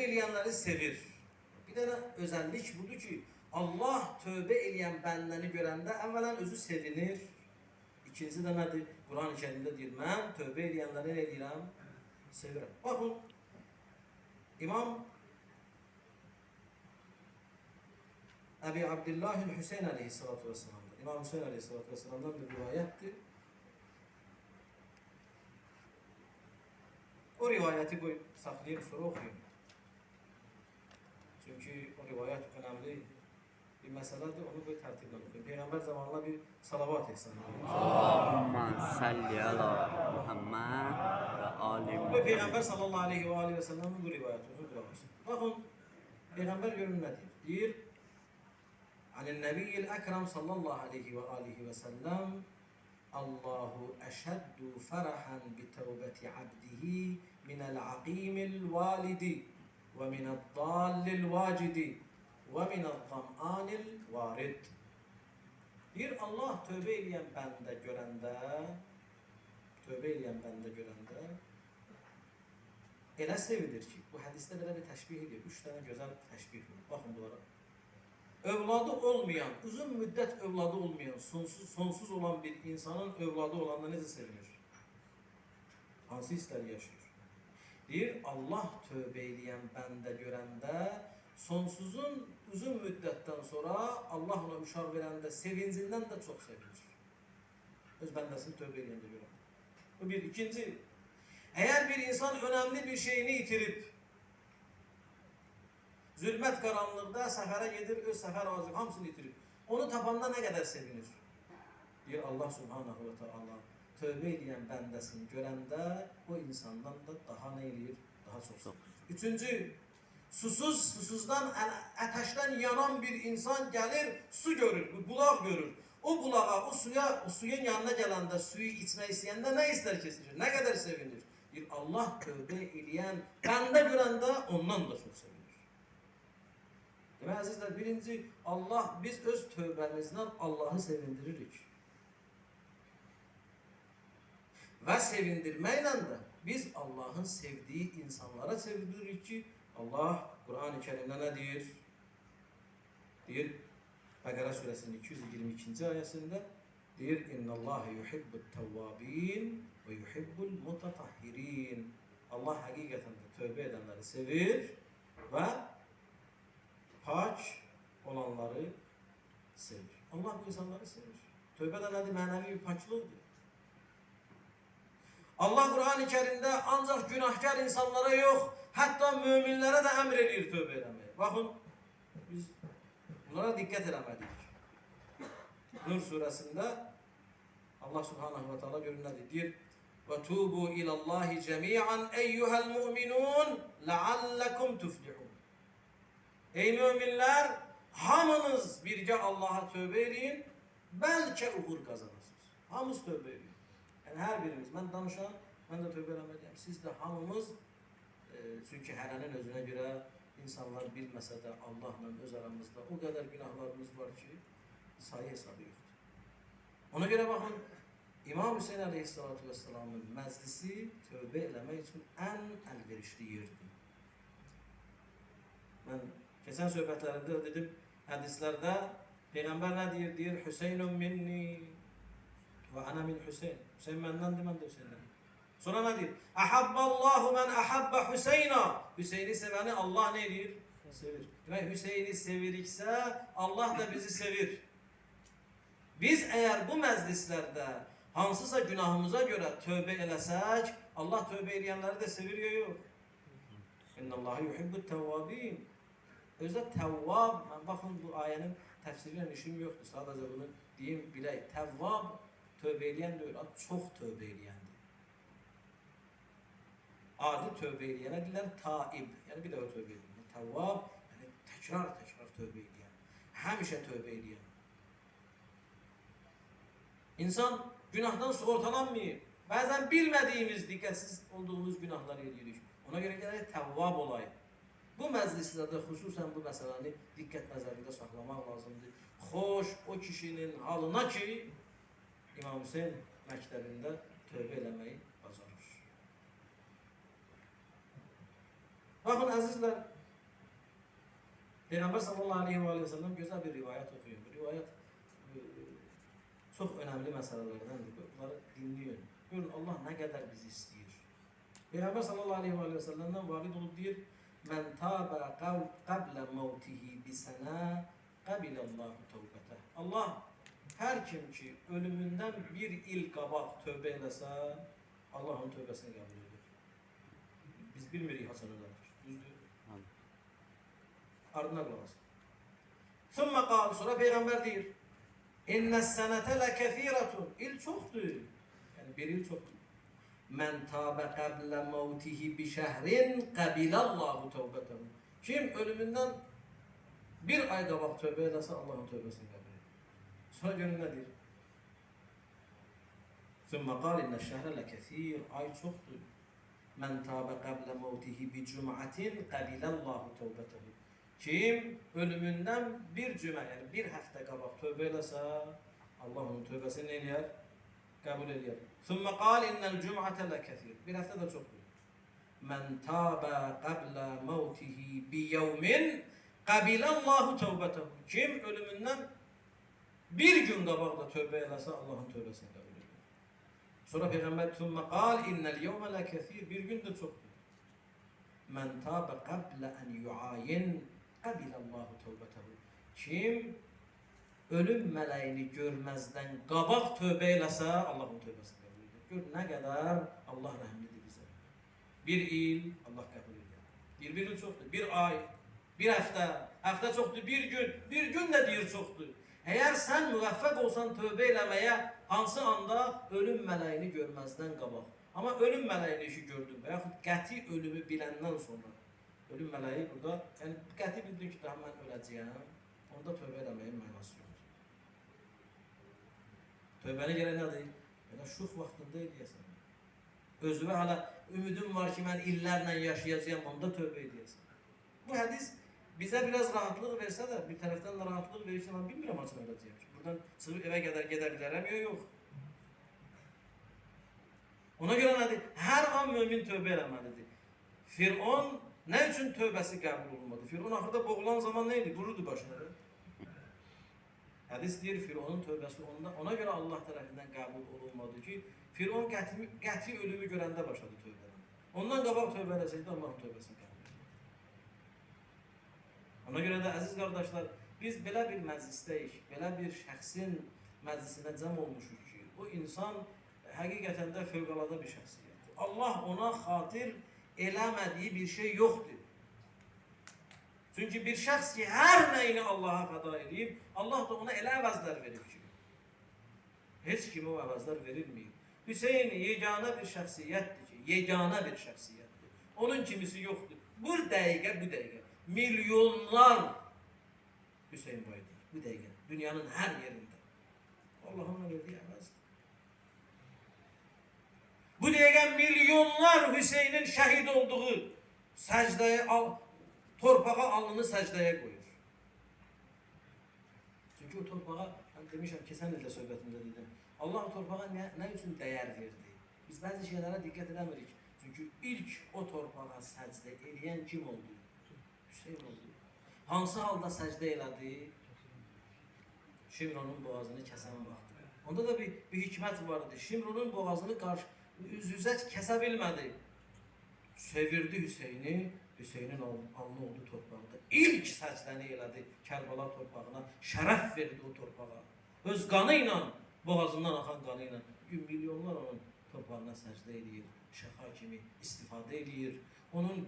edenleri sevir. Bir tane özellik budur ki Allah tövbe edən bəndəni görəndə əvvələn özü sevinir. İkincisi de nədir? Quran-ı Kerimdə deyir, mən tövbe edenləri ne deyirəm? Sevirəm. Baxın, İmam Əbi Abdillahil Hüseyin aleyhissalatu vesselam'dır. İmam Hüseyin aleyhissalatu vesselam'dan bir rivayettir. O rivayeti koyup saklayayım, sonra okuyayım. Çünkü o rivayet önemli bir meseledir, onu böyle tertibden okuyayım. Peygamber zamanında bir salavat etsin. Allahümme salli ala Muhammed ve ali Muhammed. Ve Peygamber sallallahu aleyhi ve sellem'in bu rivayetini kullanmışsın. Bakın, Peygamber yorum ne diyor? Diyor, Anin Nebiyyil Ekrem sallallahu aleyhi ve sellem Allahu eşeddu ferahan bi tevbeti abdihi minel aqimil validi ve minel dallil vacidi ve minel zam'anil varid. Bir Allah tövbe edən bəndə görəndə elə sevilir ki, bu hədisdə belə bir təşbih edir. 3 tane gözəl təşbih var. Baxın bunlara. Övladı olmayan, uzun müddət övladı olmayan, sonsuz olan bir insanın övladı olanda necə sevinir? Hansı hissləri yaşayır? Deyir, Allah tövbe edən bəndə görəndə sonsuzun uzun müddətdən sonra Allah ona uşaq verəndə sevincindən də çox sevinir. Öz bəndəsini tövbe edəndə görə. Bu bir. İkinci, eğer bir insan önemli bir şeyini itirip zülmət qaranlıqda səfərə gedir, öz səfər ağacı hamısını itirib. Onu tapanda ne kadar sevinir? Deyir Allah subhanahu ve taala tövbe edən bəndəsini görəndə o insandan da daha ne eləyir? Daha çok sevinir. Üçüncü, susuzdan, ateşten yanan bir insan gelir, su görür, bir bulaq görür. O bulağa, o suyun yanına gələndə, suyu içmək istəyəndə ne ister kesilir? Ne kadar sevinir? Bir Allah tövbe edən bəndə görəndə ondan da çok sevinir. Demək əzizlər, birinci Allah, biz öz tövbəmizdən Allah'ı sevindiririk. Ve sevindirməklə də biz Allah'ın sevdiği insanlara sevindiririk ki, Allah Kur'an-ı Kerim'de ne diyor? Diyor, Bakara suresinin 222. ayetinde diyor, İnnallâhe yuhibbut tevvâbîn ve yuhibbul mutatahhirin. Allah hakikaten de tövbe edenleri sevir ve pak olanları sevir. Allah bu insanları sevir. Tövbe de nedir? Manevi bir paklıktır. Allah Kur'an-ı Kerim'de ancak günahkar insanlara yok, hatta müminlere de emrediyor tövbe etmeyi. Bakın, biz bunlara dikkat edemedik. Nur suresinde Allah subhanahu ve teala görünür diyor. وَتُوبُوا اِلَى اللّٰهِ جَمِيعًا اَيُّهَا الْمُؤْمِنُونَ لَعَلَّكُمْ تُفْلِحُونَ. Ey müminler, hamınız birce Allah'a tövbe edin, belki uğur kazanırsınız. Hamımız tövbe edin. Yani her birimiz, ben danışan, ben de tövbe edemeyeceğim. Siz de hamımız, çünkü herənin özüne göre insanlar bilmese de Allah'la öz aramızda o kadar günahlarımız var ki sayı hesabı yoktur. Ona göre bakın, İmam Hüseyin Aleyhisselatü Vesselam'ın meclisi tövbe eləmək için en elverişli yerdir. Ben geçen söhbətlərində dedim, hadislerde Peygamber ne diyor? Diyor, Hüseyinun minni ve ana min Hüseyin. Hüseyin bendendir, ben de Hüseyin'den. Sonra ne diyor? Ahabballahu men ahabba Hüseyna. Hüseyin'i seveni Allah ne diyor? Sevir. Ve Hüseyin'i sevirikse Allah da bizi sevir. Biz eğer bu meclislerde hansısa günahımıza göre tövbe eləsək, Allah tövbe edenleri de sevir ya yok. İnnallâhe yuhibbut tevvâbîn. Özde tevvab, bakın bu ayenin tefsiriyle işim yoktu. Sadece bunu diyeyim bilək. Tevvab tövbe edən deyil, çok tövbe edəndir. Adi tövbe edənə deyilən taib, yani bir daha tövbe edən. Tevvab, yani tekrar tövbe edən. Həmişə tövbe edən. İnsan günahdan soğurtalanmıyor. Bazen bilmediğimiz, dikkatsiz olduğumuz günahları ediyoruz. Ona göre gerek tevvab olayım. Bu meclislerde hususen bu meseleni dikkat nəzərində saxlamaq lazımdır. Xoş o kişinin halına ki, İmam Hüseyin məktəbində tövbə eləməyi bacarır. Bakın əzizlər, Peygamber sallallahu aleyhi ve sellem güzel bir rivayet okuyor. Bu rivayet çok önemli meselelerdendir. Bunları dinliyor. Görün Allah ne kadar bizi istiyor. Peygamber sallallahu aleyhi ve sellem'den varid olup diyor: "Men tâbe qable mevtihi bisena qabilallahu tevbeteh." Allah her kim ki ölümünden bir il qabaq tövbe eləsə, Allah onun tövbəsini qəbul edir. Biz bilmirik haçan ölədir. Düzdür? Ardına qulaq asın. Sümme qal, sonra Peygamber deyir: "İnnes senete lekethiratun." İl çoktur. Yani bir il çoktur. "Men tabe qable mevtihi bi şehrin qabilallahu tevbetehu." Kim ölümünden bir ay qabaq tövbe eləsə, Allah'ın tövbəsini qəbul edir. Sonra görün ne deyir? Sümme qal inneş şehre lekethir. Ay çoktur. "Men tabe qable mevtihi bi cum'atin qabilallahu tevbetehu." Kim ölümünden bir cümle yani bir hafta qabaq tövbe eləsə, Allah onun tövbəsini eləyər, qəbul eləyər. Sümme qal innel cum'ate lekethir. Bir hafta da çoktur. "Men tabe qable mevtihi bi yevmin qabilallahu tevbetehu." Kim ölümünden bir gün qabaq da tövbe eləsə, Allah'ın tövbəsini qəbul eləyər. Sonra Peygamber sümme qal innel yevme lekethir. Bir gün de çoktur. "Men tabe qable en yuayin qabilallahu tevbetehu." Kim ölüm meleğini görmezden qabaq tövbe eləsə, Allah'ın tövbəsini qəbul edir. Gör ne kadar Allah rəhmlidir bize. Bir il Allah qəbul edir. Bir il çoktur. Bir ay, bir hafta, hafta çoktur. Bir gün de deyir çoktur. Eğer sen müvəffəq olsan tövbe eləməyə hansı anda ölüm meleğini görmezden qabaq. Ama ölüm meleğini işi gördüm və yaxud qəti ölümü biləndən sonra ölüm meleği burada yani qəti bildim ki daha mən öləcəyəm. Onda tövbe eləməyin mənası yoxdur. Tövbəni gələ nədir? Yəni şux vaxtında eləyəsən. Özünə hala ümidim var ki mən illərlə yaşayacağım, onda tövbe eləyəsən. Bu hədis bize biraz rahatlık verse de bir taraftan da rahatlık verirse ben bilmiyorum açın öləcəyəm. Buradan çıxıb evə qədər gedə bilərəm ya yox. Ona göre nədir? Her an mümin tövbe eləməlidir. Firon ne için tövbesi qəbul olunmadı? Firon axırda boğulan zaman neydi? Vururdu başına. Hadis deyir Fironun tövbesi ona göre Allah tarafından qəbul olunmadı ki Firon qəti ölümü görəndə başladı tövbe. Ondan qabaq tövbe eləsəydi Allah'ın tövbesini qəbul edir. Ona göre de aziz kardeşler biz belə bir məclisdəyik, belə bir şəxsin məclisinə cəm olmuşuz ki o insan həqiqətən də fövqəladə bir şəxsiyyətdir. Allah ona xatir eləmədiyi bir şey yoxdur. Çünkü bir şəxs ki hər nəyini Allah'a fəda edib, Allah da ona elə əvəzlər verir ki heç kimi o əvəzlər verilməyib. Hüseyin yeganə bir şəxsiyyətdir ki, yeganə bir şəxsiyyətdir. Onun kimisi yoxdur. Bu dəqiqə milyonlar Hüseyin boyudur. Bu dəqiqə dünyanın hər yerində. Allah'ın verdiği əvəzdir. Bu dəqiqə milyonlar Hüseyin'in şəhid olduğu səcdəyə torpağa alnını səcdəyə qoyur. Çünki o torpağa, ben demişəm, keçən ildə söhbətimdə dedim, Allah o torpağa nə üçün dəyər verdi? Biz bəzi şeylərə diqqət edəmirik. Çünki ilk o torpağa səcdə edən kim oldu? Hüseyin oldu. Hansı halda səcdə elədi? Şimronun boğazını kəsən vaxtı. Onda da bir hikmət vardı. Şimronun boğazını üz-üzə kəsə bilmədi. Çevirdi Hüseyin'i. Hüseyin'in alnı oldu torpağında. İlk səcdəni elədi Kərbala torpağına. Şərəf verdi o torpağa. Öz qanı ilə, boğazından axan qanı ilə milyonlar onun torpağına səcdə edir. Şəfa kimi istifadə edir. Onun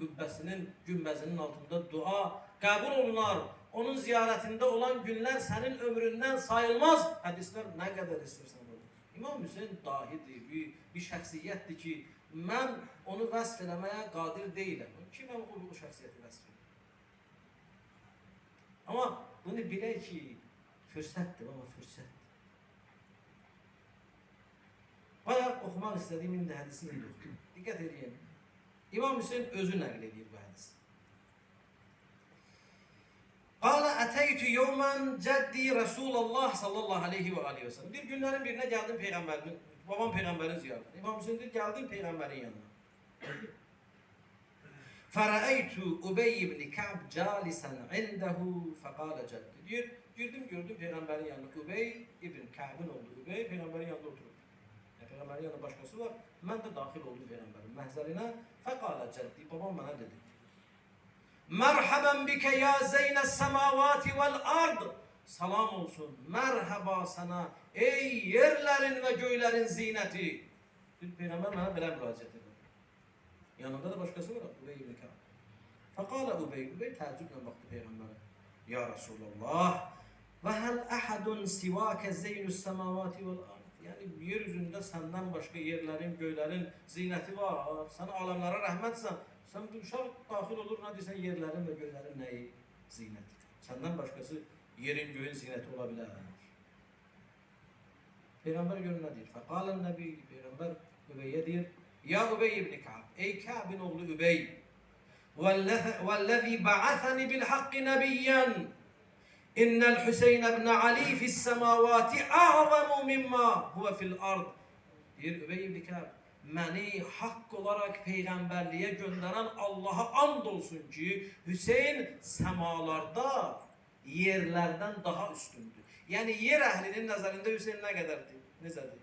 günbəzinin altında dua qəbul olunar. Onun ziyarətində olan günlər sənin ömründən sayılmaz. Hədislər nə qədər istəyirsən olur. İmam Hüseyin dahidir, bir şəxsiyyətdir ki, mən onu vəsf eləməyə qadir deyiləm. Kimə o şəxsiyyəti vəsf edir? Amma bunu bilək ki, fürsətdir, amma fürsətdir. Bayaq oxumaq istədiyim indi hədisi indi oxuyum. Diqqət edin. İmam Hüseyin özü nəql edir bu hədisi. Qala ətəytü yevmən cəddi Resulullah sallallahu aleyhi ve aleyhi ve sellem. Bir günlərin birine geldim peygamberin, babam peygamberin ziyaretine. İmam Hüseyin deyir, geldim peygamberin yanına. فَرَأَيْتُ Ubey ibn Ka'b جَالِسًا عِنْدَهُ فَقَالَ جَدِّ diyor. Girdim gördüm peygamberin yanında. Ubey ibn Ka'b'ın olduğu Ubey peygamberin yanında oturup. Yani peygamberin yanında başkası var. Ben de dahil oldum peygamberin mehzerine. فَقَالَ جَدِّ babam bana dedi. Merhaben bike ya zeyne semavati vel ard. Salam olsun. Merhaba sana ey yerlerin ve göğlerin zineti. Bir peygamber bana böyle müracaat ediyor. Yanında da başkası var. Ubey ibn Ka'b. Fakale Ubey teəccüblə baktı peygambere. Ya Resulallah. Ve hel ahadun sivake zeynus semavati vel ard. Yani yeryüzünde senden başka yerlerin, göğlerin zineti var. Sen alemlere rahmetsen. Sen bu uşaq daxil olur, nə deyirsən, yerlərin və göylərin nəyi? Zinət. Səndən başqası yerin, göyün zinəti ola bilər. Peyğəmbər görün nə deyir? Fəqalən nəbi, Peyğəmbər Übeyyə deyir, Ya Ubey ibn Ka'b, ey Ka'bin oğlu Übey, vəllezî ba'athani bil haqqi nəbiyyən, innel Hüseyn ibn Ali fi's-semâvâti a'zamu mimma huve fil ard. Deyir Übey ibn Ka'b, məni haqq olaraq peyğəmbərliyə göndərən Allaha and olsun ki, Hüseyn səmalarda yerlərdən daha üstündür. Yəni yer əhlinin nəzərində Hüseyn nə qədərdir? Necədir?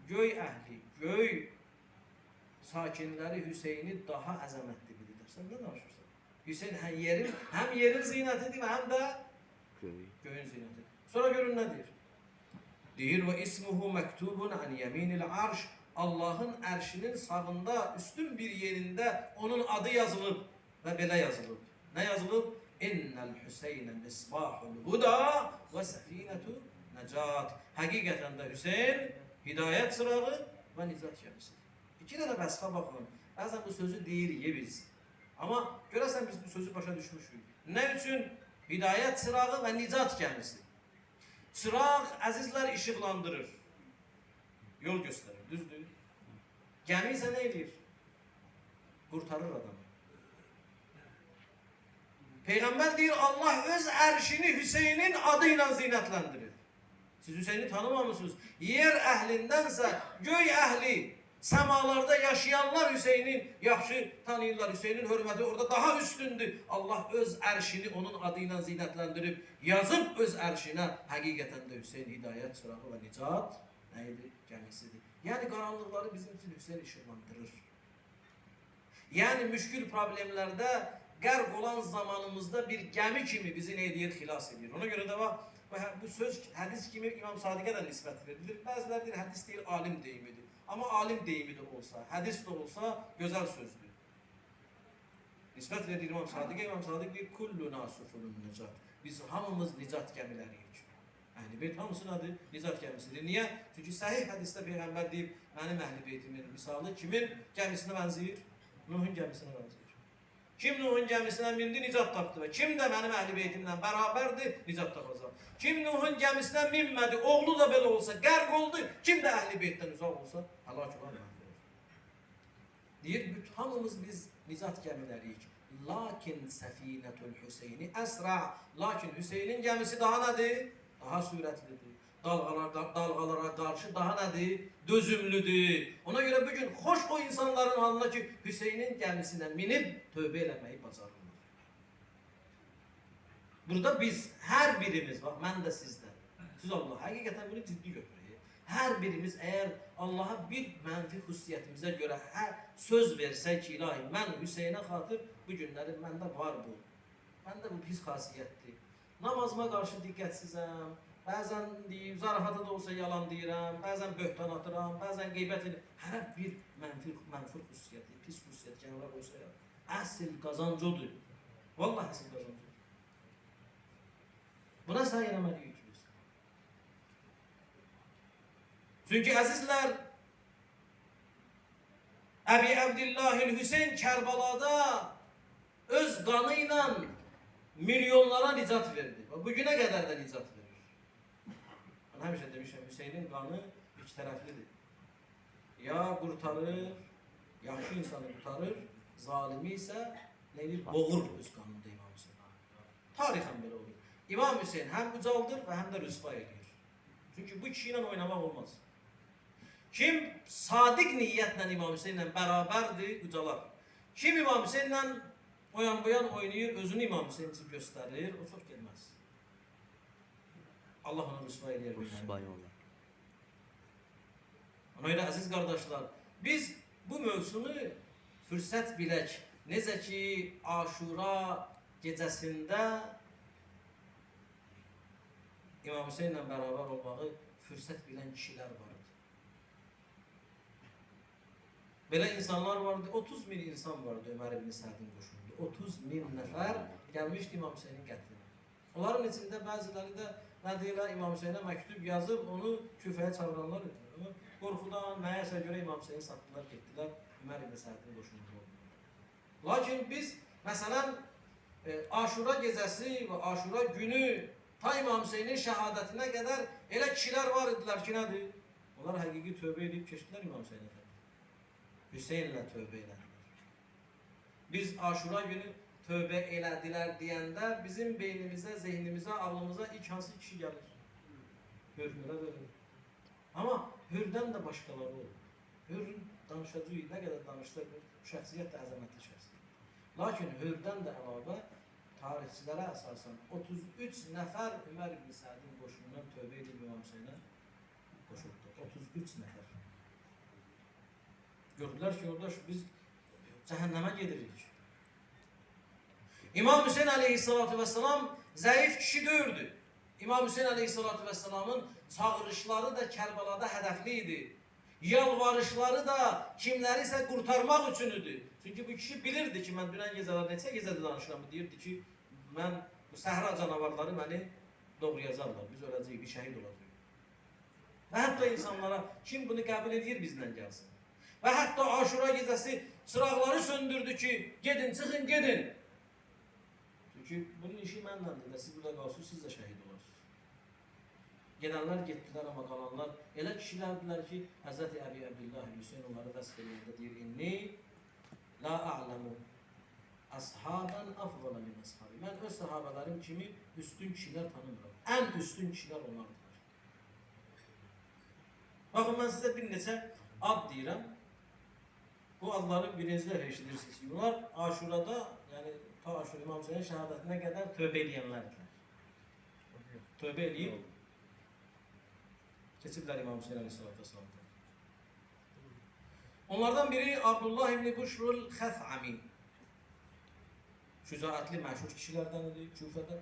Göy əhli, göy sakinləri Hüseyni daha əzəmətli bilirlər. Sən nə danışırsan? Hüseyn həm yerin zinətidir və həm də göyün zinətidir. Sonra görün nə deyir? Deyir və ismuhu məktubun an yeminil arş. Allah'ın erşinin sağında üstün bir yerinde onun adı yazılıb ve böyle yazılıb. Ne yazılıb? İnnel Hüseyne misbahul huda ve sefinetu necat. Hakikaten de Hüseyin hidayet sırağı ve nicat gemisidir. İki tane vəsfə bakın. Bazen bu sözü deyirik biz. Ama görəsən biz bu sözü başa düşmüşük. Ne üçün? Hidayet sırağı ve nicat gemisi. Çıraq əzizlər işıqlandırır. Yol gösterir. Düzdür. Gəmi isə nə edir? Qurtarır adamı. Peygamber deyir Allah öz erşini Hüseyin'in adıyla zinətləndirir. Siz Hüseyin'i tanımamışsınız. Yer əhlindensə göy əhli, semalarda yaşayanlar Hüseyin'in yaxşı tanıyırlar. Hüseyin'in hürməti orada daha üstündür. Allah öz erşini onun adıyla zinətləndirib, yazıb öz erşinə. Həqiqətən də Hüseyin hidayət sırağı və nicat neydi? Gemisidir. Yani karanlıkları bizim için Hüseyin ışıklandırır. Yani müşkül problemlerde qərq olan zamanımızda bir gemi kimi bizi ne edir? Xilas edir. Ona göre de bu söz hadis kimi İmam Sadiq'e de nispət verilir. Bəziləri deyir hadis değil alim deyimidir. Ama alim deyimi de olsa, hadis de olsa güzel sözdür. Nispət verilir İmam Sadiq'e. İmam Sadiq deyir kullu nasufulun nicat. Biz hamımız nicat gemiləriyik. Əhl-i Beyt hamısının adı nicat gemisidir. Niye? Çünkü sahih hadiste Peygamber deyib, mənim Əhl-i Beytimin misalı kimin gemisine benzeyir? Nuh'un gemisine benzeyir. Kim Nuh'un gemisine bindi, nicat tapdı ve kim de benim Əhl-i Beytimle beraberdi, nicat tapacaq. Kim Nuh'un gemisine minmədi, oğlu da belə olsa, qərq oldu, kim de Əhl-i Beytdən uzaq olsa, həlak olar. Deyir, hamımız biz nicat gemiləriyik. Lakin Səfinətul Hüseyni əsra. Lakin Hüseynin gemisi daha nədir? Daha sürətlidir. Dalgalara karşı daha nədir? Dözümlüdür. Ona göre bugün hoş o insanların halına ki Hüseyin'in gemisine minip tövbe eləməyi bacarırlar. Burada biz her birimiz, bak ben de sizden. Siz Allah hakikaten bunu ciddi götürün. Her birimiz eğer Allah'a bir menfi hususiyetimizə görə söz versək ki ilahi mən Hüseyin'e xatır bu günlərin məndə var bu. Məndə bu pis xasiyyətdir. Namazıma qarşı diqqətsizəm. Bəzən zarafatı da olsa yalan deyirəm. Bəzən böhtan atıram. Bəzən qeybət edirəm. Hər bir mənfi xüsusiyyəti, pis xüsusiyyət kənara qoysa ya. Əsl qazancı odur. Vallahi əsl qazancı odur. Buna səy eləməliyik biz. Çünki əzizlər, Əbi Əbdillahil Hüseyin Kərbalada öz qanıyla milyonlara nicat verdi. Bugüne kadar da nicat verir. Ben həmişə demişəm, Hüseynin qanı iki tərəflidir. Ya qurtarır, yaxşı insanı qurtarır, zalimi isə nə edir? Boğur öz qanında İmam Hüseyin. Tarixən belə olur. İmam Hüseyin həm ucaldır və həm də rüsva edir. Çünki bu kişi ilə oynamaq olmaz. Kim sadiq niyyətlə İmam Hüseyinlə bərabərdir, ucalar. Kim İmam Hüseyinlə o yan bu yan oynayır, özünü İmam Hüseyin için göstərir, o çox gelməz. Allah onu rüsva eləyər. Rüsvay olar. Ona görə əziz qardaşlar, biz bu mövzumu fürsət bilək. Necə ki, Aşura gecəsində İmam Hüseyinlə bərabər olmağı fürsət bilən kişilər vardı. Belə insanlar vardı, 30 min insan vardı Ömər ibn Sədin qoşununda. 30 min nəfər gəlmişdi İmam Hüseynin qətlinə. Onların içində bəziləri də nə deyirlər, İmam Hüseynə məktub yazıb onu küfəyə çağıranlar idilər. Ama qorxudan, nəyəsə görə İmam Hüseyni satdılar, getdilər Ömər ibn Sədin qoşununda. Lakin biz, məsələn, Aşura gecəsi və Aşura günü ta İmam Hüseynin şəhadətinə qədər elə kişilər var idilər ki, nədir? Onlar həqiqi tövbə edib keçdilər İmam Hüseynə. Hüseynlə tövbə elədilər. Biz Aşura günü tövbə elədilər deyəndə bizim beynimizə, zehnimizə, ağlımıza ilk hansı kişi gəlir? Hürmürə verir. Amma hürdən də başqaları olur. Hür danışacaq, nə qədər danışsa bu şəxsiyyət də əzəmətli şəxsiyyət. Lakin hürdən də əlavə tarixçilərə əsasən 33 nəfər Ömər ibn Sədin qoşunundan tövbə edib İmam Hüseynə qoşuldu. 33 nəfər. Gördülər ki, orada biz cəhənnəmə gedirik. İmam Hüseyin aleyhissalatu vesselam zəif kişi dördü. İmam Hüseyin aleyhissalatu vesselamın çağırışları da Kərbalada hədəfli idi. Yalvarışları da kimlərisə qurtarmaq üçün idi. Çünki bu kişi bilirdi ki, mən dünən gecələr neçə gecədə danışıram, deyirdi ki, mən bu səhra canavarları məni doğrayacaqlar, biz öləcəyik, bir şəhid olacaq. Və hətta insanlara kim bunu qəbul edir bizlə gəlsin. Və hətta Aşura gecəsi çıraqları söndürdü ki, gedin, çıxın, gedin. Çünki bunun işi mənlədir də, siz burada qalsınız, siz də şəhid olarsınız. Gedənlər getdilər, amma qalanlar elə kişilərdilər ki, Hz. Əbi Əbdillah Hüseyin onları vəsf eləyəndə deyir, İnni la a'lamu ashaban afdala min ashabi. Mən öz sahabələrim kimi üstün kişilər tanımıram. Ən üstün kişilər onlardır. Baxın, mən sizə bir neçə ad deyirəm. Bu adları birinizlər eşidirsiniz ki, bunlar Aşurada, yəni ta Aşura İmam Hüseynin şəhadətinə qədər tövbə edənlərdir. Tövbə edib keçiblər İmam Hüseyin aleyhissalatu vesselam'dan. Onlardan biri Abdullah ibn Bushrul Xəf'ami. Şücaətli məşhur kişilərdən idi Küfədə.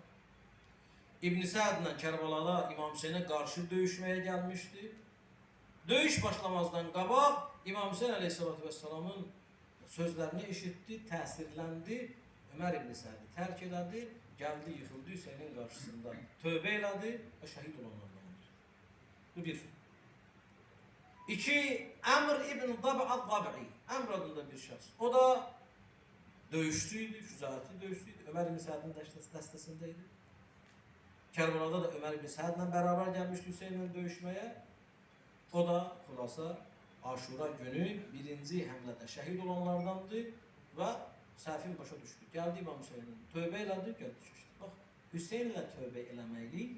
İbn Sədlə Kərbalada İmam Hüseynə qarşı döyüşməyə gəlmişdi. Döyüş başlamazdan qabaq İmam Hüseyin aleyhissalatu vesselam'ın sözlərini eşitdi, təsirləndi. Ömər ibn Səd'i tərk elədi, gəldi, yıxıldı Hüseynin qarşısında. Tövbə elədi və şəhid olanlardan oldu. Bu bir. İki, Əmr ibn Dab'ad-Dab'i. Əmr adında bir şəxs. O da döyüşçüydü, şücaətli döyüşçüydü. Ömər ibn Səd'in dəstəsindəydi. Kərbalada da Ömər ibn Səd'lə bərabər gəlmişdi Hüseynlə döyüşməyə. O da xulasa Aşura günü birinci həmlədə şəhid olanlardandır və səhvin başa düşdü. Gəldi İmam Hüseynin, tövbə elədi, gəldi keçdi. Bax, Hüseynlə tövbə eləməklik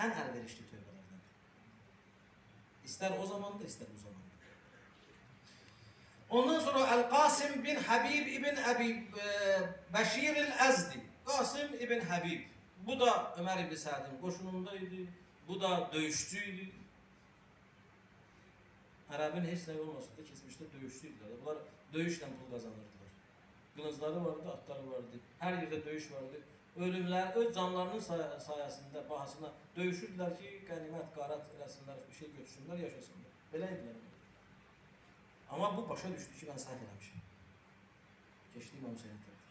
ən əlverişli tövbələrdən. İstər o zamanda, istər bu zamanda. Ondan sonra Əl-Qasim bin Habib ibn Əbi Bəşir el-Əzdi. Qasim ibn Habib. Bu da Ömər ibn Sədin qoşunundaydı. Bu da döyüşçüydü. Ərəbin heç nə olmasa da keçmişdə döyüşçüydülər. Bunlar döyüşlə pul qazanırdılar. Qılıncları vardı, atları vardı. Hər yerdə döyüş vardı. Ölümlər, öz canlarının sayəsində, bahasına döyüşürdülər ki, qənimət, qarat eləsinlər, bir şey götürsünlər, yaşasınlar. Belə idilər. Amma bu başa düşdü ki, mən səhv eləmişim. Keçdi İmam Hüseynin tərəfə.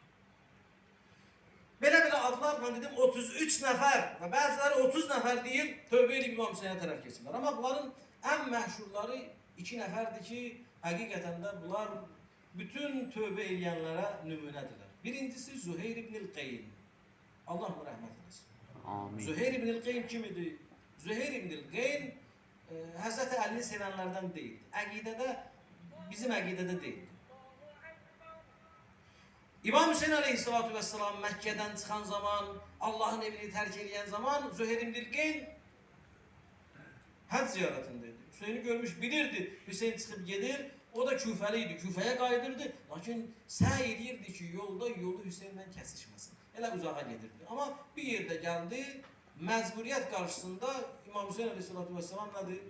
Belə-belə adlar, mən dedim, 33 nəfər və bəziləri 30 nəfər deyir, tövbə edib İmam Hüseynin tərəf keçirlər. Amma bunların ən məşhurları 2 nəfərdir ki, həqiqətən də bunlar bütün tövbə edənlərə nümunədirlər. Birincisi Züheyr ibn Qeyn. Allah mı rəhmət eləsin. Amin. Züheyr ibn Qeyn kim idi? Züheyr ibn Qeyn Həzrəti Əlini sevənlərdən deyildi. Əqidədə, bizim əqidədə deyildi. İmam Hüseyin aleyhissalatu vesselam Məkkədən çıxan zaman, Allahın evini tərk edən zaman Züheyr ibn Qeyn həc ziyarətindeydi. Hüseyin'i görmüş, bilirdi. Hüseyin çıxıb gedir, O da Küfəli idi. Küfəyə qayıdırdı. Lakin səy edirdi ki, yolu Hüseynlə kəsişməsin. Elə uzağa gedirdi. Amma bir yerdə gəldi, məcburiyyət qarşısında İmam Hüseyn əleyhissalatu vesselam nədir?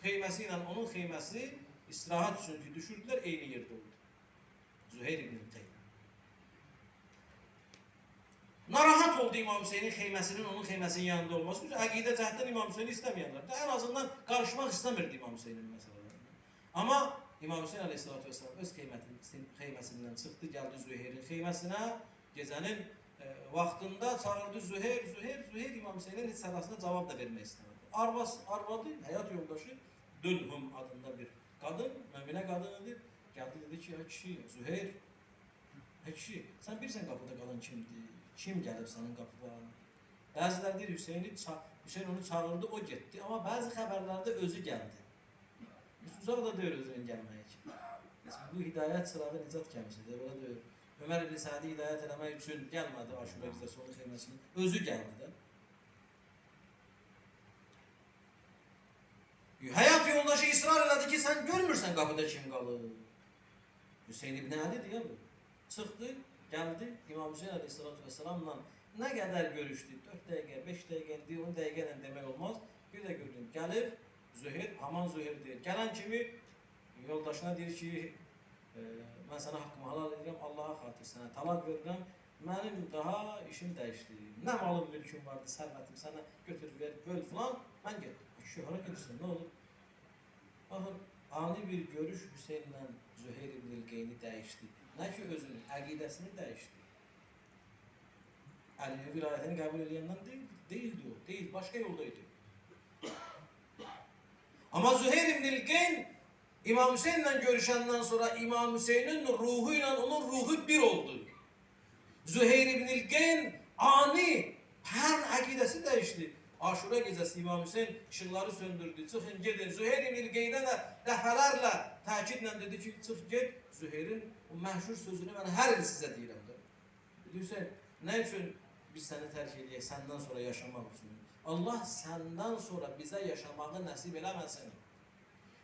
Xeyməsi ilə onun xeyməsi istirahat üçün ki, düşürdülər, eyni yerdə oldu. Züheyr ibn Teym. Narahat oldu İmam Hüseynin xeyməsinin onun xeyməsinin yanında olması. Əqidə cəhətdən İmam Hüseyni istəməyənlər. Ən azından qarışmaq istəmirdi İmam Hüseynin məsələlərində. Amma İmam Hüseyin əleyhissalatu vesselam öz xeyməsindən çıxdı, gəldi Züheyrin xeyməsinə. Gecənin vaxtında çağırdı Züheyr İmam Hüseynin heç sədasına cavab da vermək istəmirdi. Arvadı, həyat yoldaşı Dülhüm adında bir qadın, müminə qadın idi. Gəldi dedi ki, ya kişi, Züheyr, kişi, sən bilirsən qapıda qalan kimdir? Kim gəlib sənin qapılarına? Bəzilər deyir, Hüseyin onu çağırdı, o getdi. Amma bəzi xəbərlərdə özü gəldi. Uzaq da deyir özünün gəlməyi ki. Bu hidayət sırağı nicat kəmisidir, belə deyir. Ömər ibn Sədi hidayət eləmək üçün gəlmədi Aşura gecəsi onun xeyməsinin. Özü gəldi də. Həyat yoldaşı israr elədi ki, sən görmürsən qapıda kim qalır. Hüseyin ibn Əlidir ya bu. Çıxdı, gəldi İmam Hüseyin əleyhissalatu vesselamla nə qədər görüşdü? 4 dəqiqə, 5 dəqiqə, 10 dəqiqə ilə demək olmaz. Bir də gördüm, gəlir Züheyr, haman Züheyr deyir. Gələn kimi yoldaşına deyir ki, mən sənə haqqımı halal edirəm, Allaha xatir sənə talaq verirəm. Mənim daha işim dəyişdi. Nə malım, mülküm vardı, sərvətim sənə götür, ver, böl filan. Mən getdim. Kişi, hara gedirsən, nə olur? Baxın, ani bir görüş Hüseynlə Züheyr ibn Qeyni dəyişdi. Nə ki özünün əqidəsini dəyişdi. Əlini vilayətini qəbul edəndən deyildi o. Deyil, başqa yolda idi. Amma Züheyr ibn Qeyn İmam Hüseynlə görüşəndən sonra İmam Hüseynin ruhu ilə onun ruhu bir oldu. Züheyr ibn Qeyn ani hər əqidəsi dəyişdi. Aşura gecəsi İmam Hüseyn işıqları söndürdü. Çıxın gedin. Züheyr ibn Qeynə də dəfələrlə təkidlə dedi ki, çıx get. Züheyrin o məşhur sözünü mən hər il sizə deyirəm də. Hüseyn, nə üçün biz səni tərk edəyək səndən sonra yaşamaq üçün? Allah səndən sonra bizə yaşamağı nəsib eləməsin.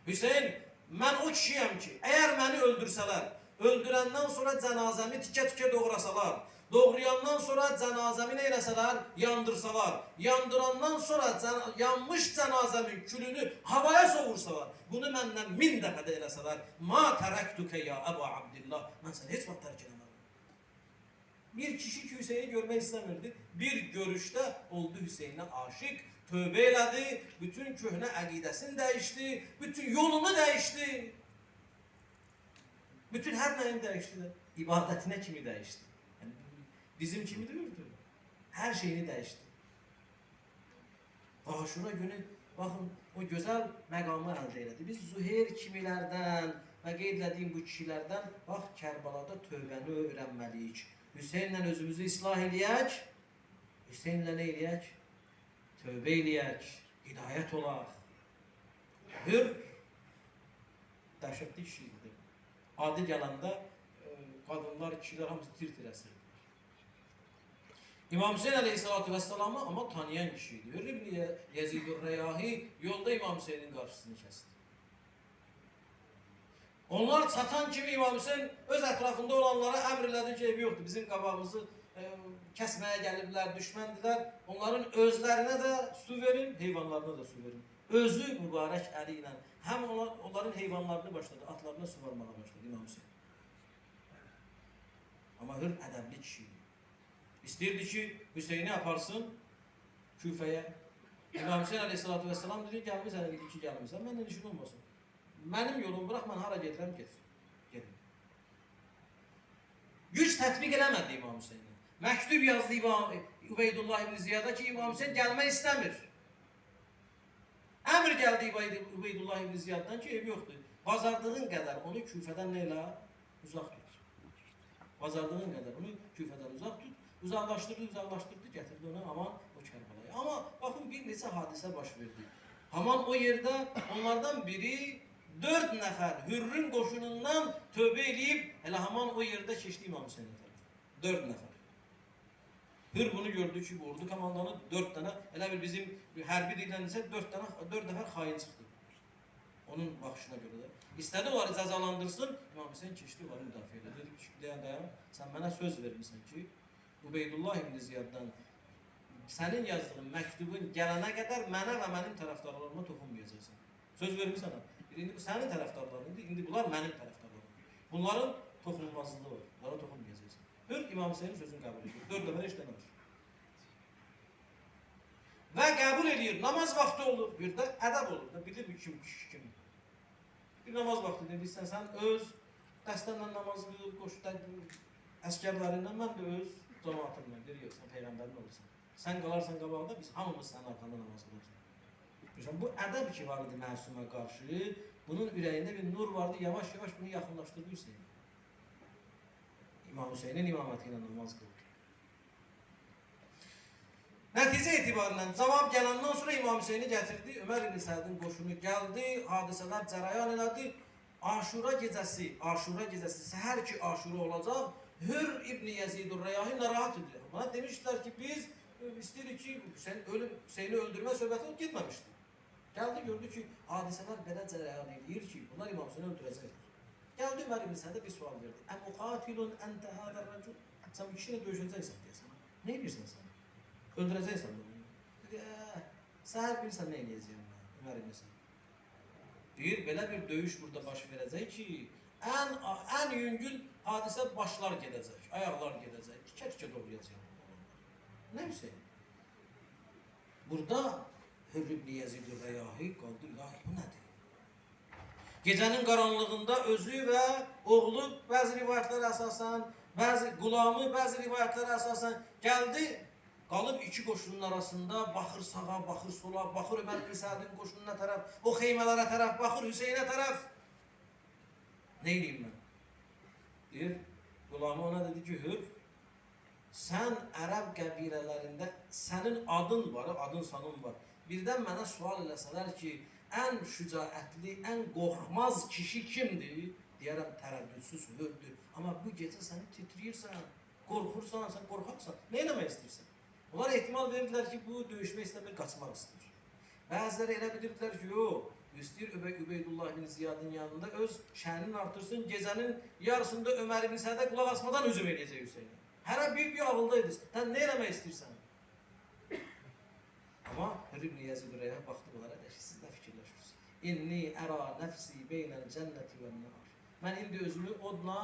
Hüseyn, mən o kişiyəm ki, əgər məni öldürsələr, öldürəndən sonra cənazəmi tikə-tikə doğrasalar, doğrayandan sonra cənazəmi nə eləsələr, yandırsalar, yandırandan sonra yanmış cənazəmin külünü havaya sovursalar, bunu məndən 1000 dəfə də eləsələr, ma tərəktukə ya Əbu Abdillah, mən səni heç vaxt tərk eləməm. Bir kişi ki Hüseyni görmək istəmirdi, bir görüşdə oldu Hüseynə aşiq, tövbə elədi, bütün köhnə əqidəsini dəyişdi, bütün yolunu dəyişdi. Bütün hər nəyini dəyişdi, ibadətinə kimi dəyişdi. Yəni, bizim kimi deyirdi, hər şeyini dəyişdi. Aşura günü, baxın, o gözəl məqamı əldə elədi. Biz Züheyr kimilərdən və qeyd edədiyim bu kişilərdən, bax, Kərbalada tövbəni öyrənməliyik. Hüseynlə özümüzü islah eləyək, Hüseynlə nə eləyək? Tövbə eləyək, hidayət olaq. Hür, dəhşətli kişiydi. Adi gələndə qadınlar, kişilər hamısı tir-tir əsirdi. İmam Hüseyin əleyhissalatu vesselamı amma tanıyan kişiydi. Hür ibn Yezidur Rəyahi yolda İmam Hüseynin qarşısını kəsdi. Onlar çatan kimi İmam Hüseyin öz ətrafında olanlara əmr elədi ki, evi yoxdur, bizim qabağımızı kəsməyə gəliblər, düşməndilər. Onların özlərinə də su verin, heyvanlarına da su verin. Özü mübarək əli ilə həm onların heyvanlarını başladı, atlarına su varmağa başladı İmam Hüseyin. Amma hür ədəbli kişiydi. İstəyirdi ki, Hüseyni aparsın Küfəyə. İmam Hüseyin əleyhissalatu vesselam dedi, gəlmirsən, dedi ki, gəlmirsən, məndən işin olmasın. Mənim yolumu bırax, mən hara gedirəm, gedim. Güc tətbiq eləmədi İmam Hüseyni. Məktub yazdı Übeydullah ibn Ziyada ki, İmam Hüseyin gəlmək istəmir. Əmr gəldi Übeydullah ibn Ziyaddan ki, ev yoxdur. Bazardığın qədər onu Küfədən nə elə? Uzaq tut. Bazardığın qədər onu Küfədən uzaq tut. Uzaqlaşdırdı, gətirdi onu aman o Kərbalaya. Amma baxın, bir neçə hadisə baş verdi. Haman o yerdə onlardan biri 4 nəfər Hürrün qoşunundan tövbə eləyib, elə haman o yerdə keçdi İmam Hüseynin tərəfə. 4 nəfər. Hür bunu gördü ki, bu ordu komandanı 4 dənə, elə bir bizim hərbi diləndirsə 4 nəfər xain çıxdı. Onun baxışına görə də. İstədi onları cəzalandırsın, İmam Hüseyin keçdi, onları müdafiə edir. Dedi ki, dayan, sən mənə söz vermirsən ki, Ubeydullah ibn Ziyaddan sənin yazdığın məktubun gələnə qədər mənə və mənim tərəfdarlarıma toxunmayacaqsan. Söz vermirsən ha. İndi sənin tərəfdarların, indi bunlar mənim tərəfdarlarım. Bunların toxunulmazlığı var, bunlara toxunmayacaqsan. Hür İmam Hüseynin sözünü qəbul edir. 4 dəfə işlənir. Və qəbul edir. Namaz vaxtı olur. Bir də ədəb olur da. Bilir bir kim, kişi kimi. Bir namaz vaxtı dedirsən, sən öz dəstənlə namazı qıl, qoşda əskərlərindən, mən də öz cəmaatımla deyir, sən Peyğəmbərin olursan. Sən qalarsan qabağda, biz hamımız sənin arxanda namaz qılırsan. Bu ədəb ki var idi məsumə qarşı, bunun ürəyində bir nur vardı, yavaş-yavaş bunu yaxınlaşdırdı Hüseyin. İmam Hüseynin imaməti ilə namaz qıldı. Nəticə etibarından cavab gələndən sonra İmam Hüseyni gətirdi, Ömər ibn Sədin qoşunu gəldi, hadisələr cərəyan elədi. Aşura gecəsi, səhər ki Aşura olacaq, Hür ibn Yezidur Rəyahi narahat idi. Bana demişdilər ki, biz istəyirik ki, Hüseyni öldürmə söhbəti getməmişdi. Gəldi, gördü ki, hadisələr belə cərəyan edir ki, bunlar İmam Hüseyni öldürəcəklər. Gəldi Ömər ibn Sədə bir sual verdi. Əmuqatilun əntə hədər rəcul. Sən bu kişi ilə döyüşəcəksən deyəsən. Nə edirsən sən? Öldürəcəksən bunu. Dedi, səhər bilirsən nə eləyəcəyim mən, Ömər ibn Sədə. Deyir, belə bir döyüş burada baş verəcək ki, ən yüngül hadisə başlar gedəcək, ayaqlar gedəcək, tikə-tikə doğrayacaq. Nə Hüseyin? Burada Hür ibn Yezidur Rəyahi qaldı, ilahi, bu nədir? Gecənin qaranlığında özü və oğlu bəzi rivayətlərə əsasən, bəzi qulamı bəzi rivayətlərə əsasən gəldi, qalıb iki qoşunun arasında, baxır sağa, baxır sola, baxır Ömər ibn Sədin qoşununa tərəf, o xeymələrə tərəf, baxır Hüseynə tərəf. Nə edeyim mən? Deyir, qulamı ona dedi ki, Hür, sən ərəb qəbilələrində sənin adın var, adın sanın var. Birdən mənə sual eləsələr ki, ən şücaətli, ən qorxmaz kişi kimdir? Deyərəm, tərəddüdsüz Hürdür. Amma bu gecə səni titriyirsən, qorxursan, sən qorxaqsan. Nə eləmək istəyirsən? Onlar ehtimal verirdilər ki, bu döyüşmək istəmir, qaçmaq istəyir. Bəziləri elə bilirdilər ki, yox, istəyir Übeydullah ibn Ziyadın yanında öz şənini artırsın, gecənin yarısında Ömər ibn Sədə qulaq asmadan hücum edəcək Hüseynə. Hərə bir avıldaydı. Sən nə eləmək istəyirsən? Amma Hür ibn Yezidur Rəyahi baxdı bunlara da ki, siz də fikirləşirsiniz. İnni ərə nəfsi beynəl cənnəti və nar. Mən indi özümü odla,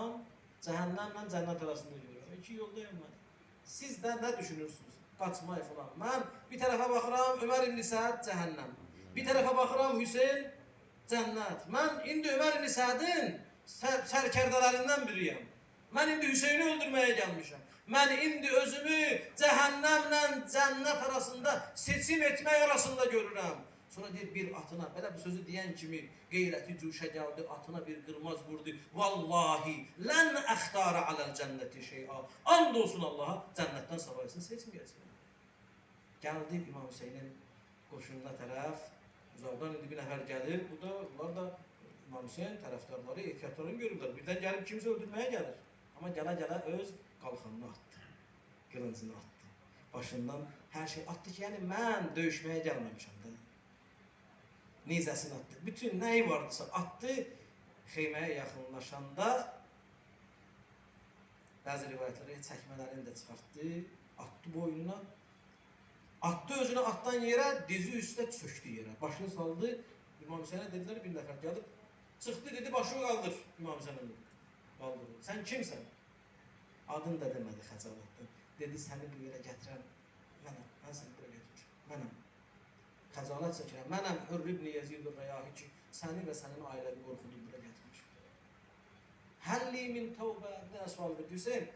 cəhənnəmlə cənnət arasında görürəm. İki yoldayım mən. Siz də nə düşünürsünüz? Qaçmayı falan. Mən bir tərəfə baxıram, Ömər ibn Səd cəhənnəm. Bir tərəfə baxıram, Hüseyn cənnət. Mən indi Ömər ibn Sədin sərkərdələrindən biriyəm. Mən indi Hüseyni öldürməyə gəlmişəm. Mən indi özümü cəhənnəmlə cənnət arasında seçim etmək arasında görürəm. Sonra deyir, bir atına, belə bu sözü deyən kimi qeyrəti cuşa gəldi, atına bir qırmaz vurdu. Vallahi, lən əxtara aləl cənnəti şey'a. And olsun Allaha, cənnətdən savayısını seçməyəcək. Gəldi İmam Hüseynin qoşununa tərəf, uzaqdan indi bir nəfər gəlir, bu da, bunlar da İmam Hüseyin tərəfdarları, ehtiyatlarını görürlər. Birdən gəlib kimsə öldürməyə gəlir. Amma gələ-gələ öz qalxanını atdı, qılıncını atdı. Başından hər şey atdı ki, yəni mən döyüşməyə gəlməmişəm də. Nizəsini atdı. Bütün nəyi vardısa atdı. Xeyməyə yaxınlaşanda bəzi rivayətlərə çəkmələrini də çıxartdı, atdı boynuna. Atdı özünü atdan yerə, dizi üstə çöktü yerə. Başını saldı. İmam Hüseynə dedilər, bir nəfər gəlib. Çıxdı, dedi, başını qaldır. İmam Hüseynə qaldırdı. Sən kimsən? Adını da demədi Xəcalatdan. Dedi, səni bu yerə gətirən mənəm. Mən səni buraya gətirmişəm. Mənəm. Xəcalət çəkirəm. Mənəm Hür ibn Yezidur Rəyahi ki, səni və sənin ailəvi qorxudub buraya gətirmişəm. Həlli min tövbə. Nə sual verdi Hüseyin?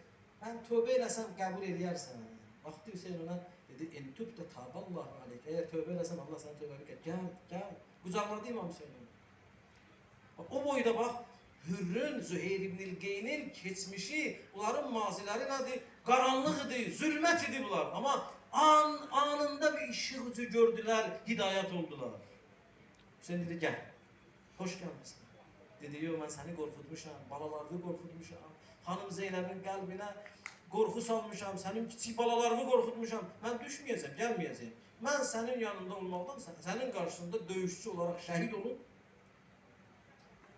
Mən tövbə eləsəm qəbul edərsən. Baxdı Hüseyin ona, dedi, en tübdə taballahu aleyk. Əgər tövbə eləsəm, Allah sənə tövbəni gəl. Gəl. Qucaqladı İmam Hüseyin. O boyda bax, Hürrün, Züheyr ibn Qeynin keçmişi, bunların maziləri nədir? Qaranlıq idi, zülmət idi bunlar. Amma anında bir işıq ucu gördülər, hidayət oldular. Hüseyin dedi, gəl, hoş gəlməsin. Dedi, yox, mən səni qorxutmuşam, balalarını qorxutmuşam, xanım Zeynəbin qəlbinə qorxu salmışam, sənin kiçik balalarını qorxutmuşam. Mən düşməyəcəm, gəlməyəcəm. Mən sənin yanında olmaqdan, sənin qarşısında döyüşçü olaraq şəhid olub,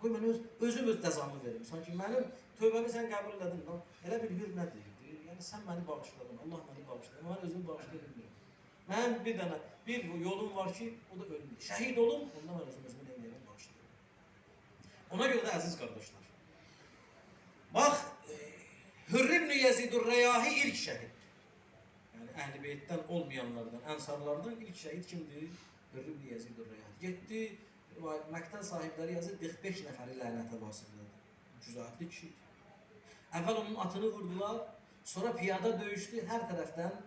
Qoy mən özüm öz cəzamı verim. Sanki mənim tövbəmi sən qəbul elədin lan. Elə bir hür nə deyir? Yəni sən məni bağışladın, Allah məni bağışladı. Mən özümü bağışlaya bilmirəm. Mənim bir yolum var ki, o da ölümdür. Şəhid olum, onda mən özümü neyinləyəm bağışlayıram. Ona görə də əziz qardaşlar. Bax, Hürr ibn Yezidur Rəyahi ilk şəhid. Yəni Əhl-i Beytdən olmayanlardan, ənsarlardan ilk şəhid kimdir? Hürr ibn Yezidur Rəyahi. Getdi, məktəl sahibləri yazır, 45 nəfəri lənətə basırlar. Cüzatlı kişidir. Əvvəl onun atını vurdular, sonra piyada döyüşdü, hər tərəfdən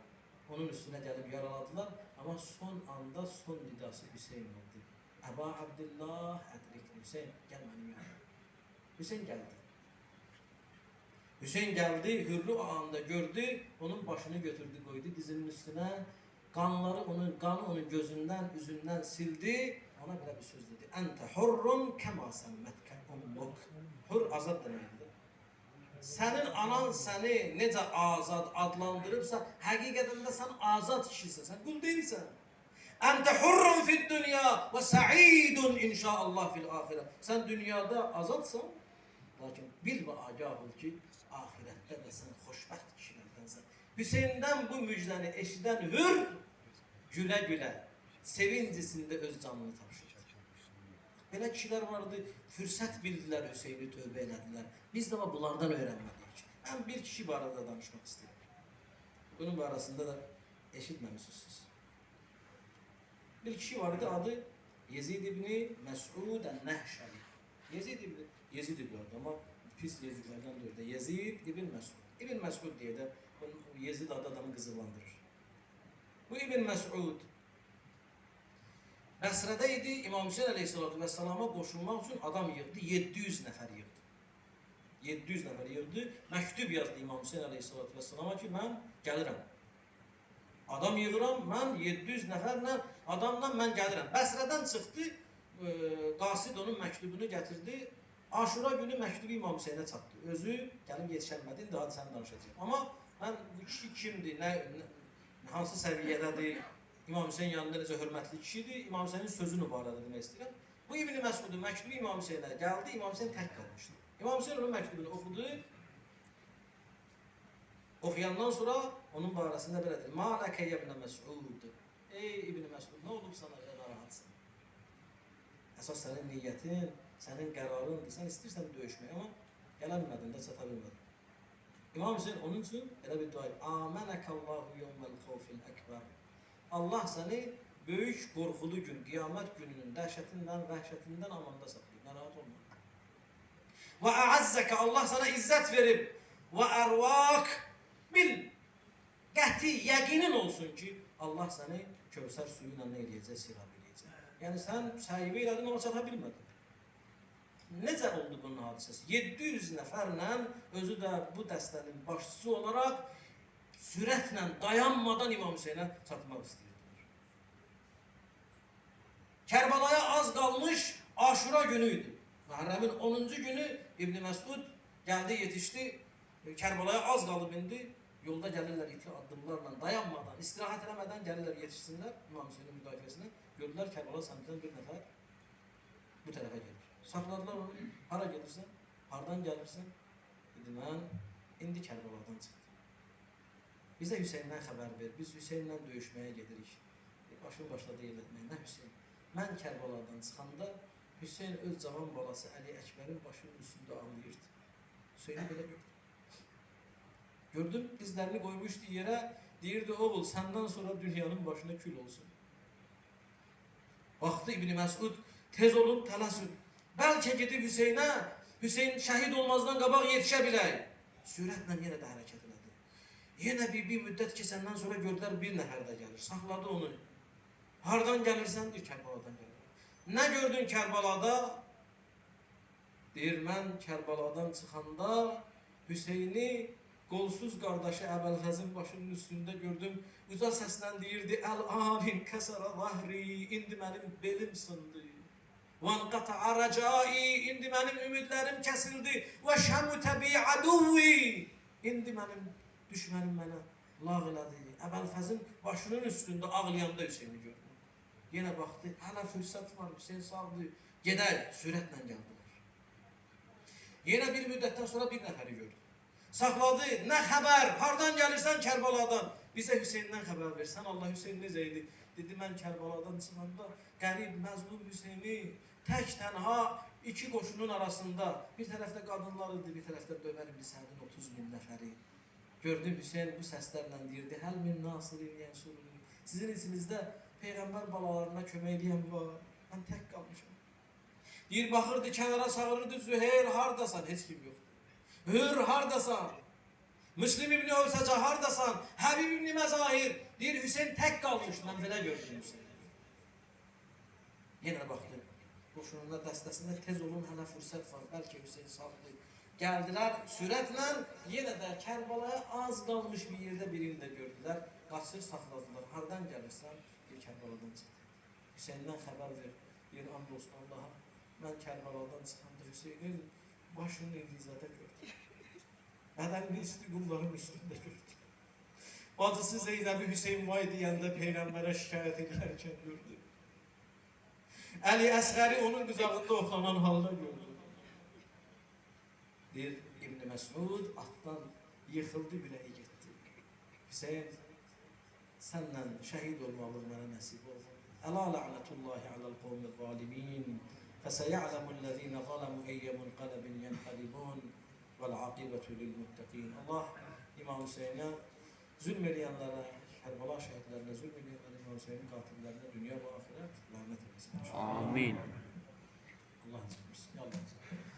onun üstünə gəlib yaraladılar. Amma son anda son nidası Hüseyin oldu. Əba Abdillah ədrikli. Hüseyin, gəl mənim yanıma. Hüseyin gəldi. Hüseyin gəldi, Hürrü anında gördü, onun başını götürdü, qoydu dizinin üstünə. Qanları onun gözündən, üzündən sildi. Ona belə bir söz dedi. Əntə hurrun kəma səmmətkə ummuk. Hur azad deməkdir. Sənin anan səni necə azad adlandırıbsa, həqiqətən də sən azad kişisən, sən qul deyilsən. Əntə hurrun fid dünya və səidun inşaallah fil axirə. Sən dünyada azadsan, lakin bil və agah ol ki, ahirətdə də sən xoşbəxt kişilərdənsən. Hüseyndən bu müjdəni eşidən Hür gülə-gülə, sevincisində öz canını tapşırır. Belə kişilər vardı, fürsət bildilər, Hüseyni tövbə elədilər. Biz də bunlardan öyrənməliyik. Mən bir kişi barədə danışmaq istəyirəm. Bunun barəsində də eşitməmişsiniz. Bir kişi vardı, adı Yezid ibn Məs'ud ən-Nəhşəli. Yezid ibn amma pis Yezidlərdən deyir. Yezid ibn Məs'ud. İbn Məs'ud deyə də Yezid adamı qızıqlandırır. Bu İbn Məs'ud Bəsrədə idi, İmam Hüseyin əleyhissalatu vəssalama qoşulmaq üçün adam yığdı, 700 nəfər yığdı. 700 nəfər yığdı, məktub yazdı İmam Hüseyin əleyhissalatu vəssalama ki, mən gəlirəm. Adam yığıram, mən 700 nəfərlə, adamla mən gəlirəm. Bəsrədən çıxdı, qasid onun məktubunu gətirdi, Aşura günü məktubu İmam Hüseyinə çatdı. Özü gəlib yetişənmədi, daha da səni danışacaq. Amma mən bu kişi kimdir, hansı səviyyədədir, İmam Hüseyin yanında necə hörmətli kişidir, İmam Hüseynin sözünü barədə demək istəyirəm. Bu İbn Məs'udun məktubu İmam Hüseynə gəldi, İmam Hüseyin tək qalmışdı. İmam Hüseyin onun məktubunu oxudu. Oxuyandan sonra onun barəsində belə dedi. Ma ləkə ibn Məs'ud. Ey İbn Məs'ud, nə olub sana narahatsan? Əsas sənin niyyətin, sənin qərarındır. Sən istəyirsən döyüşmək, amma gələ bilmədin də, çata bilmədin. İmam Hüseyin onun üçün elə bir dua edir. Amenəkallahu yevməl xawfil əkbər. Allah səni böyük qorxulu gün, qiyamət gününün dəhşətindən, vəhşətindən amanda saxlayır. Narahat olma. Və əəzzəkə, Allah sana izzət verib. Və ərvaq, bil, qəti, yəqinin olsun ki, Allah səni Kövsər suyu ilə nə eləyəcək, sirab eləyəcək. Yəni sən səhiyyə elədin, amma çata bilmədin. Necə oldu bunun hadisəsi? 700 nəfərlə, özü də bu dəstənin başçısı olaraq, sürətlə, dayanmadan İmam Hüseynə çatmaq istəyirdilər. Kərbalaya az qalmış Aşura günüydü. Məhərrəmin 10-cu günü İbn Məs'ud gəldi, yetişdi. Kərbalaya az qalıb indi. Yolda gəlirlər iti addımlarla, dayanmadan, istirahət eləmədən gəlirlər, yetişsinlər İmam Hüseynin müdafiəsinə. Gördülər Kərbala səmtindən bir nəfər bu tərəfə gelir. Saxladılar onu. Hara gelirsən? Hardan gəlirsən? Dedi, mən indi Kərbaladan çıxdım. Bizə Hüseyndən xəbər ver. Biz Hüseynlə döyüşməyə gedirik. Başını başladı yerlətməyə. Nə Hüseyin? Mən Kərbaladan çıxanda Hüseyin öz cavan balası Əli Əkbərin başının üstündə ağlayırdı. Hüseyini belə gördüm. Gördüm, dizlərini qoymuşdu yerə. Deyirdi, oğul, səndən sonra dünyanın başına kül olsun. Baxdı İbn Məs'ud, tez olub tələsün. Bəlkə gedib Hüseynə, Hüseyin şəhid olmazdan qabaq yetişə bilək. Sürətlə yenə də hərəkət elədi. Yenə bir müddət keçəndən sonra gördülər bir nəfər də gəlir. Saxladı onu. Hardan gəlirsən? Deyir, Kərbaladan gəlir. Nə gördün Kərbalada? Deyir, mən Kərbaladan çıxanda Hüseyni qolsuz qardaşı Əbəlfəzin başının üstündə gördüm. Uca səslə deyirdi, Əl-anin kəsərə zahri, indi mənim belim sındı. Vanqata aracai, indi mənim ümidlərim kəsildi. Və şəmutə bi aduvi, indi mənim düşmənim mənə lağ elədi. Əbəlfəzin başının üstündə ağlayanda Hüseyni gördüm. Yenə baxdı, hələ fürsət var, Hüseyin sağdır. Gedək, sürətlə gəldilər. Yine bir müddetten sonra bir neferi gördü. Sakladı. Ne haber? Hardan gelirsen Kerbaladan. Bize Hüseyin'den haber versen. Allah Hüseyin neceydi? Dedi ben Kerbaladan çıkanda garip, məzlum Hüseyin'i tek tenha iki koşunun arasında bir tarafta kadınlar idi, bir tarafta döverim bir sənin 30 bin neferi. Gördüm Hüseyin bu seslerle deyirdi. Həl min nasirin yensurun. Sizin içinizdə Peygamber balalarına kömək edən var. Ben tek kalmışım. Deyir baxırdı kenara çağırırdı. Züheyr hardasan? Heç kim yok. Hür hardasan? Müslim İbni Övsəca hardasan? Həbib İbni Məzahir. Deyir Hüseyin tek kalmış. Ben belə gördüm Hüseyin. Yenə baxdı. Qoşununda dəstəsində tez olun hələ fürsət var. Bəlkə Hüseyin sağdır. Gəldilər sürətlə yenə də Kərbalaya az qalmış bir yerdə birini də gördülər. Qaçır saxladılar. Hardan gəlirsən? Bir Kərbaladan çıxdı. Hüseyndən xəbər ver. Yer and olsun Allaha. Mən Kərbaladan çıxanda Hüseynin başını Elizada gördüm. Bədənini isti qulların üstündə gördüm. Bacısı Zeynəbi Hüseyin vay deyəndə Peyğəmbərə şikayət edilərkən gördü. Əli Əsğəri onun qızağında oxlanan halda gördü. Deyir İbn Məsud atdan yıxıldı, ürəyi getdi. Hüseyin, sənlə şəhid olmalıq mənə nəsib oldu. Əla la'natullahi aləl qavmi zalimin. Fəsəya'ləmullezine zalamu eyyə munqalabin yenqalibun. Vəl-aqibətu lil-muttaqin. Allah İmam Hüseyinə zulm edənlərə, Kərbala şəhidlərinə zulm edənlərə, İmam Hüseynin qatillərinə dünya və axirət lənət etsin. Amin. Allah izin versin. Yallah.